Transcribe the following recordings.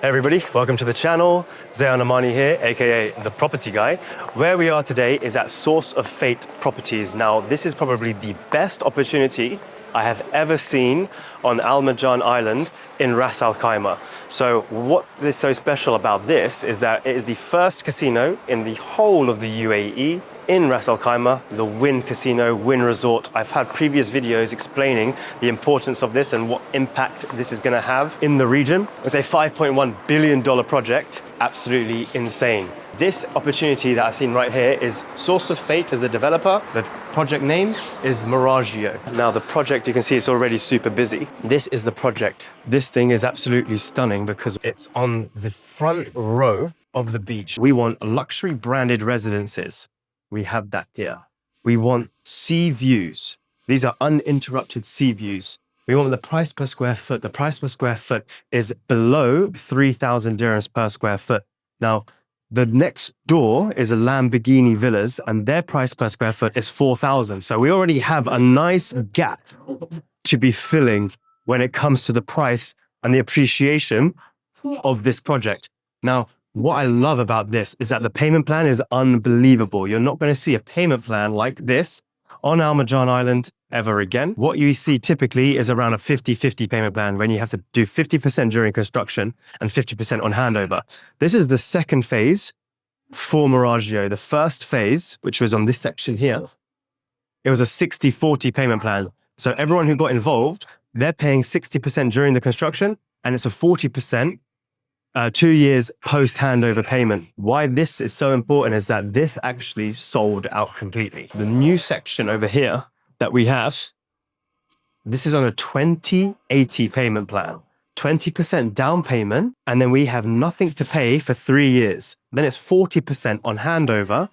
Hey everybody, welcome to the channel. Zayan Amani here, aka The Property Guy. Where we are today is at Source of Fate Properties. Now, this is probably the best opportunity I have ever seen on Marjan Island in Ras Al Khaimah. So what is so special about this is that it is the first casino in the whole of the UAE in Ras Al Khaimah, the Wynn Casino, Wynn Resort. I've had previous videos explaining the importance of this and what impact this is going to have in the region. It's a $5.1 billion project, absolutely insane. This opportunity that I've seen right here is Source of Fate as the developer. The project name is Miraggio. Now the project, you can see it's already super busy. This is the project. This thing is absolutely stunning because it's on the front row of the beach. We want luxury branded residences. We have that here. We want sea views. These are uninterrupted sea views. We want the price per square foot. The price per square foot is below 3,000 dirhams per square foot. Now, the next door is a Lamborghini Villas and their price per square foot is 4,000. So we already have a nice gap to be filling when it comes to the price and the appreciation of this project. Now, what I love about this is that the payment plan is unbelievable. You're not going to see a payment plan like this on Marjan Island ever again. What you see typically is around a 50-50 payment plan when you have to do 50% during construction and 50% on handover. This is the second phase for Miraggio. The first phase, which was on this section here, it was a 60-40 payment plan. So everyone who got involved, they're paying 60% during the construction and it's a 40% 2 years post-handover payment. Why this is so important is that this actually sold out completely. The new section over here that we have, this is on a 20/80 payment plan. 20% down payment, and then we have nothing to pay for 3 years. Then it's 40% on handover,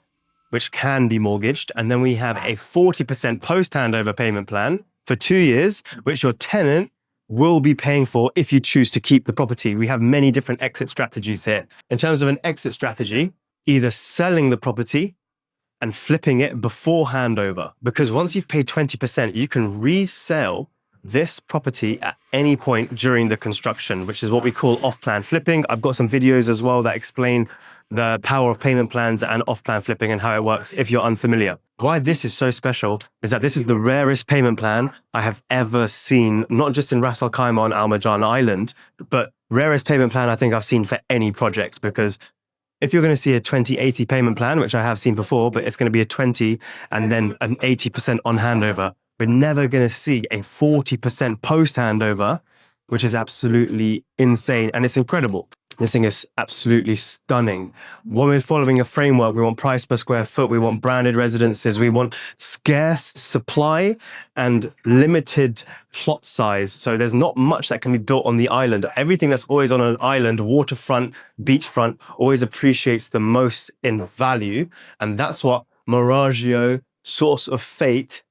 which can be mortgaged, and then we have a 40% post-handover payment plan for 2 years, which your tenant will be paying for if you choose to keep the property. We have many different exit strategies here. In terms of an exit strategy, either selling the property and flipping it before handover, because once you've paid 20%, you can resell this property at any point during the construction, which is what we call off-plan flipping. I've got some videos as well that explain the power of payment plans and off-plan flipping and how it works if you're unfamiliar. Why this is so special is that this is the rarest payment plan I have ever seen, not just in Ras Al Khaimah on Marjan Island, but rarest payment plan I think I've seen for any project, because if you're going to see a 20/80 payment plan, which I have seen before, but it's going to be a 20 and then an 80% on handover, we're never going to see a 40% post handover, which is absolutely insane. And it's incredible. This thing is absolutely stunning. When we're following a framework, we want price per square foot, we want branded residences, we want scarce supply and limited plot size. So there's not much that can be built on the island. Everything that's always on an island, waterfront, beachfront, always appreciates the most in value. And that's what Miraggio Source of Fate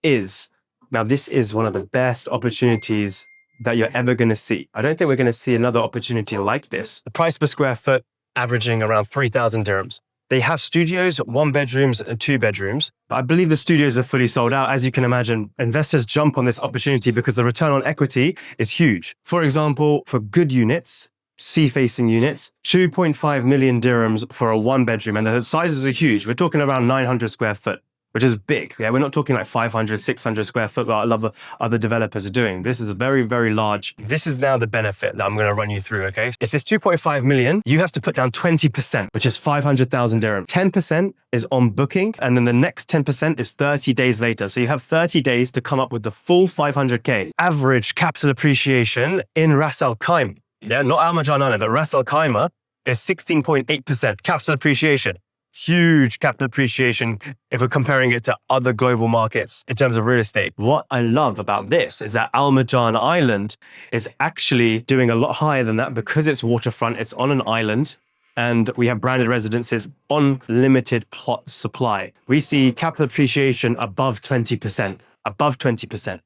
is. Now, this is one of the best opportunities that you're ever going to see. I don't think we're going to see another opportunity like this. The price per square foot averaging around 3,000 dirhams. They have studios, 1 bedrooms and 2 bedrooms. But I believe the studios are fully sold out. As you can imagine, investors jump on this opportunity because the return on equity is huge. For example, for good units, sea-facing units, 2.5 million dirhams for a 1 bedroom. And the sizes are huge. We're talking around 900 square foot, which is big. Yeah, we're not talking like 500, 600 square foot, but I love other developers are doing. This is a very, very large. This is now the benefit that I'm going to run you through, okay? If it's 2.5 million, you have to put down 20%, which is 500,000 dirham. 10% is on booking, and then the next 10% is 30 days later. So you have 30 days to come up with the full 500K. Average capital appreciation in Ras Al Khaimah, yeah, not Marjan Island, but Ras Al Khaimah is 16.8% capital appreciation. Huge capital appreciation if we're comparing it to other global markets in terms of real estate. What I love about this is that Marjan Island is actually doing a lot higher than that because it's waterfront, it's on an island, and we have branded residences on limited plot supply. We see capital appreciation above 20%, above 20%.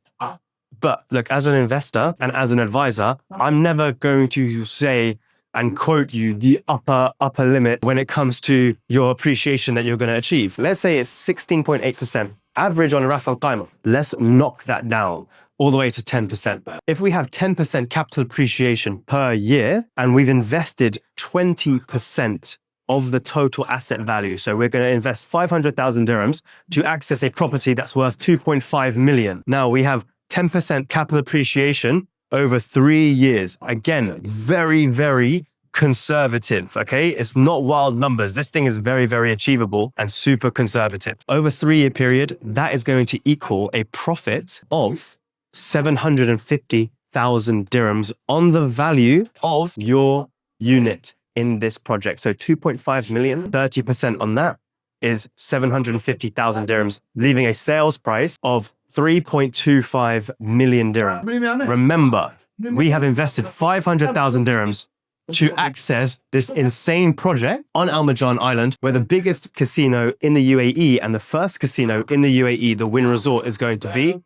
But look, as an investor and as an advisor, I'm never going to say and quote you the upper limit when it comes to your appreciation that you're going to achieve. Let's say it's 16.8% average on Ras Al Khaimah. Let's knock that down. all the way to 10%. If we have 10% capital appreciation per year and we've invested 20% of the total asset value, so we're going to invest 500,000 dirhams to access a property that's worth 2.5 million. Now we have 10% capital appreciation over 3 years. Again, very, very conservative, okay? It's not wild numbers. This thing is very, very achievable and super conservative. Over a 3-year period, that is going to equal a profit of 750,000 dirhams on the value of your unit in this project. So 2.5 million, 30% on that is 750,000 dirhams, leaving a sales price of 3.25 million dirham. Remember, we have invested 500,000 dirhams to access this insane project on Al Marjan Island, where the biggest casino in the UAE and the first casino in the UAE, the Wynn Resort, is going to be.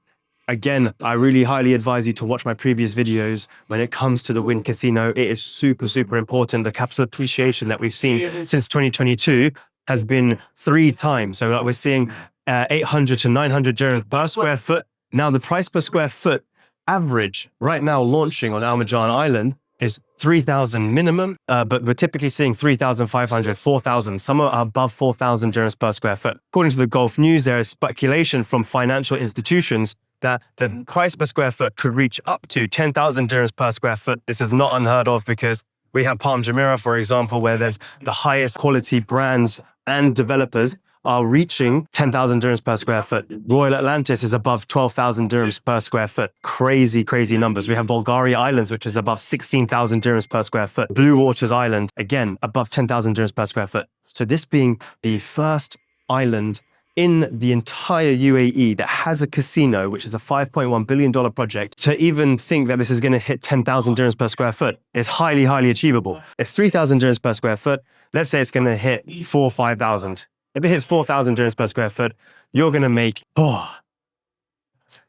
Again, I really highly advise you to watch my previous videos. When it comes to the Wynn Casino, it is super, super important. The capital appreciation that we've seen since 2022 has been 3 times. So like we're seeing 800 to 900 dirhams per square foot. Now the price per square foot average right now launching on Al Marjan Island is 3,000 minimum, but we're typically seeing 3,500, 4,000. Some are above 4,000 dirhams per square foot. According to the Gulf News, there is speculation from financial institutions that the price per square foot could reach up to 10,000 dirhams per square foot. This is not unheard of because we have Palm Jumeirah, for example, where there's the highest quality brands and developers are reaching 10,000 dirhams per square foot. Royal Atlantis is above 12,000 dirhams per square foot. Crazy, crazy numbers. We have Bulgaria Islands, which is above 16,000 dirhams per square foot. Blue Waters Island, again, above 10,000 dirhams per square foot. So this being the first island in the entire UAE that has a casino, which is a $5.1 billion project, to even think that this is going to hit 10,000 dirhams per square foot is highly, highly achievable. It's 3,000 dirhams per square foot. Let's say it's going to hit 4,000 or 5,000. If it hits 4,000 dirhams per square foot, you're going to make,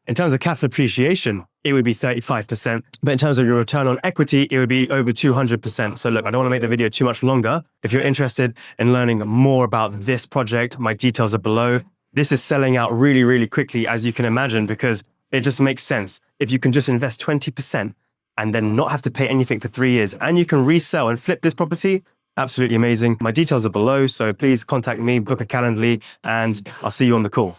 in terms of capital appreciation, it would be 35%. But in terms of your return on equity, it would be over 200%. So look, I don't want to make the video too much longer. If you're interested in learning more about this project, my details are below. This is selling out really, really quickly, as you can imagine, because it just makes sense. If you can just invest 20% and then not have to pay anything for 3 years, and you can resell and flip this property, absolutely amazing. My details are below, so please contact me, book a Calendly, and I'll see you on the call.